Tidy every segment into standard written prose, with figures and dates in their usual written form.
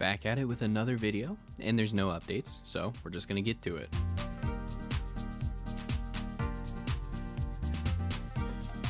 Back at it with another video, and there's no updates, so we're just gonna get to it.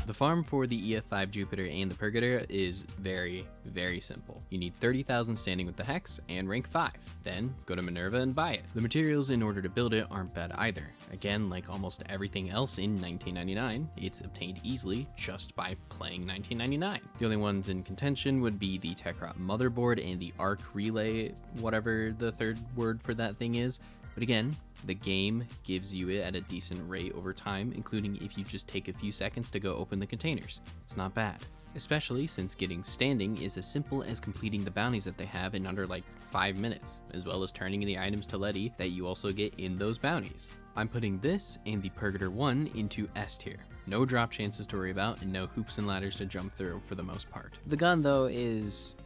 The farm for the EFV5-Jupiter and the Purgator is very, very simple. You need 30,000 standing with the Hex and rank 5. Then go to Minerva and buy it. The materials in order to build it aren't bad either. Again, like almost everything else in 1999, it's obtained easily just by playing 1999. The only ones in contention would be the Techrot motherboard and the Arc Relay, whatever the third word for that thing is. But again, the game gives you it at a decent rate over time, including if you just take a few seconds to go open the containers. It's not bad, especially since getting standing is as simple as completing the bounties that they have in under like 5 minutes, as well as turning in the items to Letty that you also get in those bounties. I'm putting this and the Purgator 1 into S tier. No drop chances to worry about and no hoops and ladders to jump through for the most part. The gun though is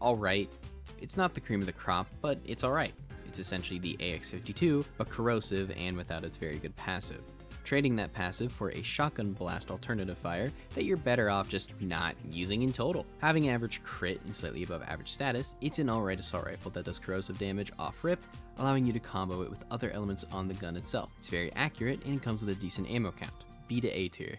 alright. It's not the cream of the crop, but it's alright. It's essentially the AX-52, but corrosive and without its very good passive. Trading that passive for a shotgun blast alternative fire that you're better off just not using in total. Having average crit and slightly above average status, it's an alright assault rifle that does corrosive damage off rip, allowing you to combo it with other elements on the gun itself. It's very accurate and comes with a decent ammo count. B to A tier.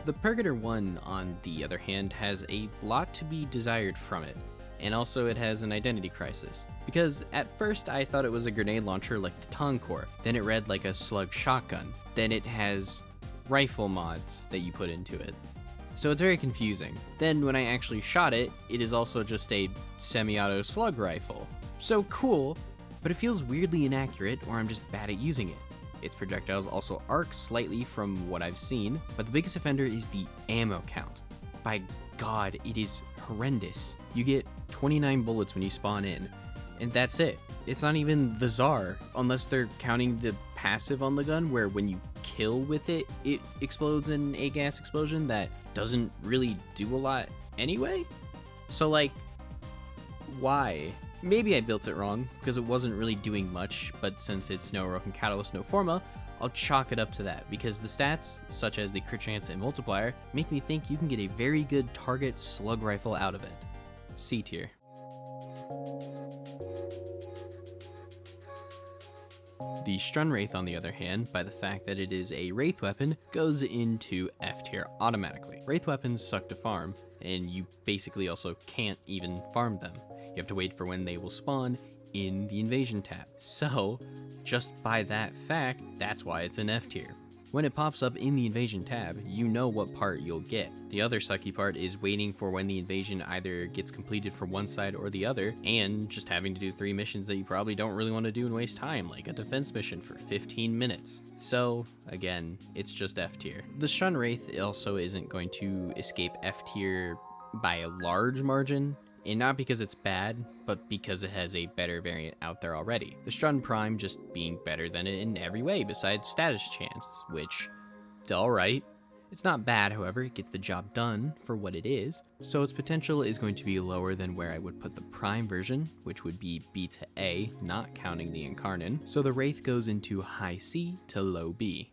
The Purgator 1, on the other hand, has a lot to be desired from it, and also it has an identity crisis. Because at first I thought it was a grenade launcher like the Toncore, then it read like a slug shotgun, then it has rifle mods that you put into it. So it's very confusing. Then when I actually shot it, it is also just a semi-auto slug rifle. So cool, but it feels weirdly inaccurate or I'm just bad at using it. Its projectiles also arc slightly from what I've seen, but the biggest offender is the ammo count. By God, it is horrendous. You get 29 bullets when you spawn in, and that's it. It's not even the Tsar, unless they're counting the passive on the gun, where when you kill with it, it explodes in a gas explosion that doesn't really do a lot anyway? So like, why? Maybe I built it wrong, because it wasn't really doing much, but since it's no Roken Catalyst, no Forma, I'll chalk it up to that, because the stats, such as the crit chance and multiplier, make me think you can get a very good target slug rifle out of it. C tier. The Strun Wraith, on the other hand, by the fact that it is a Wraith weapon, goes into F tier automatically. Wraith weapons suck to farm, and you basically also can't even farm them. You have to wait for when they will spawn in the invasion tab. So, just by that fact, that's why it's an F tier. When it pops up in the invasion tab, you know what part you'll get. The other sucky part is waiting for when the invasion either gets completed for one side or the other, and just having to do 3 missions that you probably don't really want to do and waste time, like a defense mission for 15 minutes. So, again, it's just F tier. The Strun Wraith also isn't going to escape F tier by a large margin, and not because it's bad, but because it has a better variant out there already. The Strun Prime just being better than it in every way besides status chance, which is alright. It's not bad, however, it gets the job done for what it is, so its potential is going to be lower than where I would put the Prime version, which would be B to A, not counting the Incarnon, so the Wraith goes into high C to low B.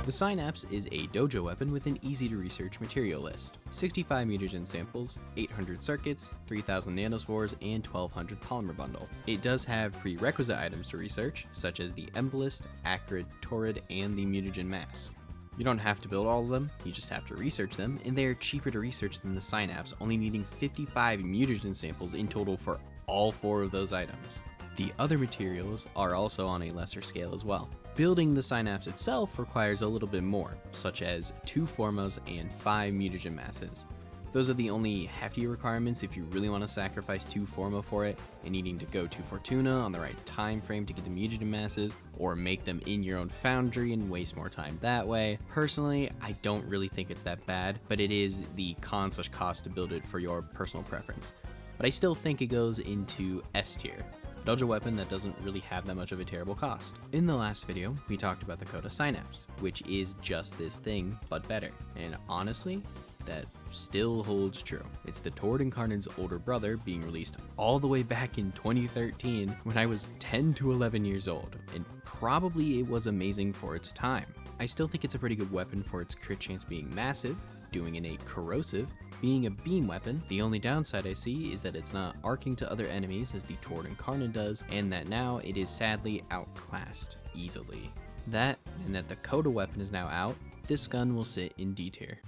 The Synapse is a dojo weapon with an easy-to-research material list. 65 mutagen samples, 800 circuits, 3000 nanospores, and 1200 polymer bundle. It does have prerequisite items to research, such as the Embolist, Acrid, Torrid, and the mutagen mass. You don't have to build all of them, you just have to research them, and they are cheaper to research than the Synapse, only needing 55 mutagen samples in total for all 4 of those items. The other materials are also on a lesser scale as well. Building the Synapse itself requires a little bit more, such as 2 Formas and 5 mutagen masses. Those are the only hefty requirements if you really want to sacrifice 2 Forma for it, and needing to go to Fortuna on the right time frame to get the mutagen masses, or make them in your own foundry and waste more time that way. Personally, I don't really think it's that bad, but it is the con/cost to build it for your personal preference. But I still think it goes into S tier. Dojo weapon that doesn't really have that much of a terrible cost. In the last video, we talked about the Coda Synapse, which is just this thing, but better. And honestly, that still holds true. It's the Torrid Incarnate's older brother being released all the way back in 2013 when I was 10 to 11 years old, and probably it was amazing for its time. I still think it's a pretty good weapon for its crit chance being massive, doing innate corrosive, being a beam weapon. The only downside I see is that it's not arcing to other enemies as the Tord Incarnate does, and that now it is sadly outclassed easily. That, and that the Coda weapon is now out, this gun will sit in D tier.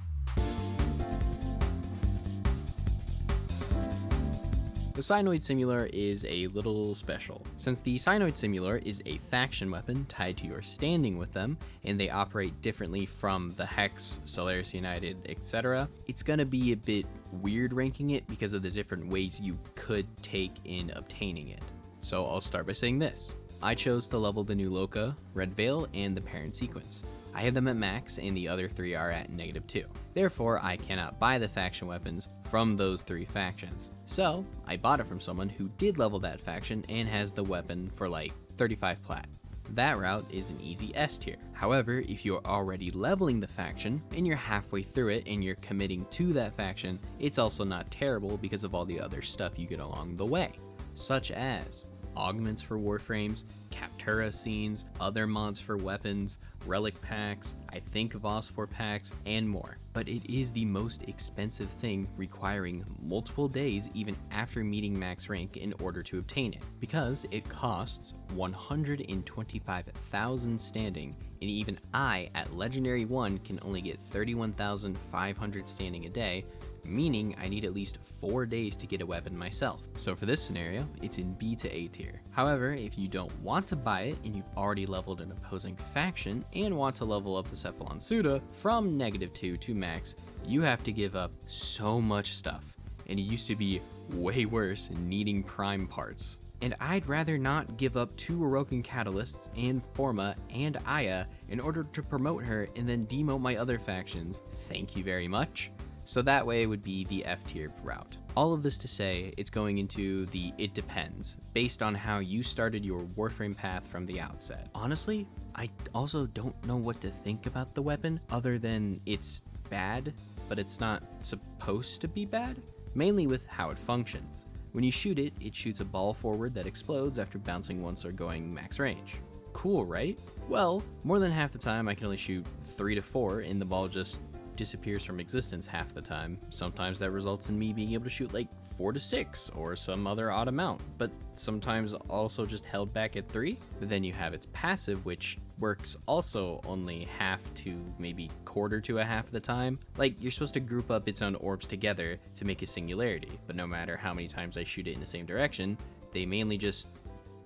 The Synoid Simulor is a little special. Since the Synoid Simulor is a faction weapon tied to your standing with them, and they operate differently from the Hex, Solaris United, etc., it's gonna be a bit weird ranking it because of the different ways you could take in obtaining it. So I'll start by saying this. I chose to level the new Loka, Red Veil, and the Parent Sequence. I have them at max, and the other 3 are at -2. Therefore, I cannot buy the faction weapons from those 3 factions. So, I bought it from someone who did level that faction and has the weapon for like 35 plat. That route is an easy S tier. However, if you're already leveling the faction, and you're halfway through it and you're committing to that faction, it's also not terrible because of all the other stuff you get along the way, such as augments for Warframes, Captura scenes, other mods for weapons, relic packs, I think Phosphor packs, and more. But it is the most expensive thing, requiring multiple days even after meeting max rank in order to obtain it, because it costs 125,000 standing, and even I at Legendary 1 can only get 31,500 standing a day, meaning I need at least 4 days to get a weapon myself. So for this scenario, it's in B to A tier. However, if you don't want to buy it and you've already leveled an opposing faction and want to level up the Cephalon Suda from -2 to max, you have to give up so much stuff. And it used to be way worse needing prime parts. And I'd rather not give up 2 Orokin Catalysts and Forma and Aya in order to promote her and then demote my other factions. Thank you very much. So that way it would be the F tier route. All of this to say, it's going into the it depends, based on how you started your Warframe path from the outset. Honestly, I also don't know what to think about the weapon, other than it's bad, but it's not supposed to be bad, mainly with how it functions. When you shoot it, it shoots a ball forward that explodes after bouncing once or going max range. Cool, right? Well, more than half the time I can only shoot 3 to 4 and the ball just disappears from existence half the time. Sometimes that results in me being able to shoot like 4 to 6 or some other odd amount, but sometimes also just held back at 3. But then you have its passive, which works also only half to maybe quarter to a half of the time. Like, you're supposed to group up its own orbs together to make a singularity, but no matter how many times I shoot it in the same direction, they mainly just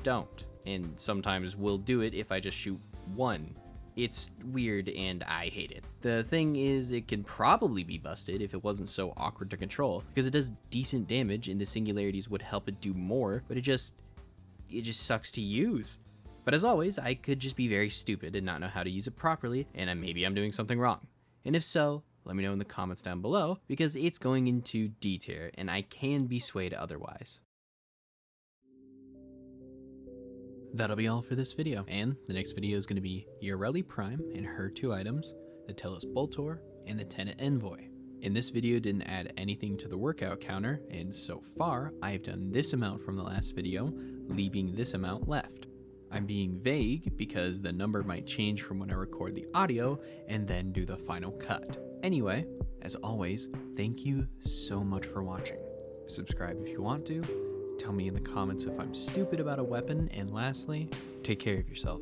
don't. And sometimes will do it if I just shoot 1. It's weird and I hate it. The thing is, it can probably be busted if it wasn't so awkward to control, because it does decent damage and the singularities would help it do more, but it just sucks to use. But as always, I could just be very stupid and not know how to use it properly, and maybe I'm doing something wrong. And if so, let me know in the comments down below, because it's going into D tier and I can be swayed otherwise. That'll be all for this video, and the next video is going to be Yareli Prime and her 2 items, the Tellus Boltor and the Tenet Envoy. And this video didn't add anything to the workout counter, and so far I've done this amount from the last video, leaving this amount left. I'm being vague because the number might change from when I record the audio and then do the final cut. Anyway, as always, thank you so much for watching. Subscribe if you want to. Tell me in the comments if I'm stupid about a weapon, and lastly, take care of yourself.